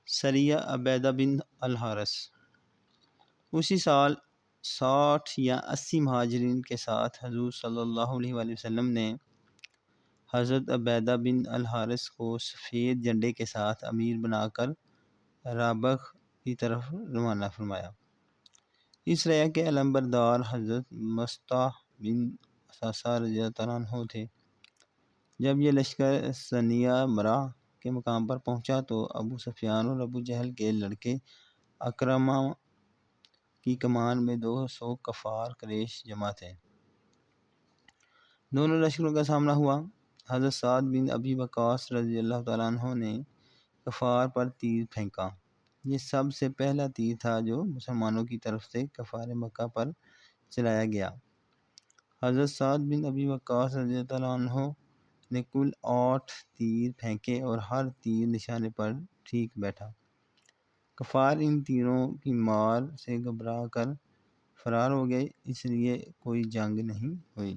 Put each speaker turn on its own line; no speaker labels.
سریہ عبیدہ بن الحارث۔ اسی سال 60 یا 80 مہاجرین کے ساتھ حضور صلی اللہ علیہ وآلہ وسلم نے حضرت عبیدہ بن الحارث کو سفید جھنڈے کے ساتھ امیر بنا کر رابغ کی طرف روانہ فرمایا۔ اس رعیہ کے علمبردار حضرت مصطح بن اثاثہ رضی اللہ تعالیٰ عنہ تھے۔ جب یہ لشکر ثنیہ مرہ کے مقام پر پہنچا تو ابو سفیان اور ابو جہل کے لڑکے اکرمہ کی کمان میں 200 کفار قریش جمع تھے۔ دونوں لشکروں کا سامنا ہوا۔ حضرت سعد بن ابی وقاص رضی اللہ تعالیٰ عنہ نے کفار پر تیر پھینکا۔ یہ سب سے پہلا تیر تھا جو مسلمانوں کی طرف سے کفار مکہ پر چلایا گیا۔ حضرت سعد بن ابی وقاص رضی اللہ تعالیٰ عنہ نے کل 8 تیر پھینکے اور ہر تیر نشانے پر ٹھیک بیٹھا۔ کفار ان تیروں کی مار سے گھبرا کر فرار ہو گئے، اس لیے کوئی جنگ نہیں ہوئی۔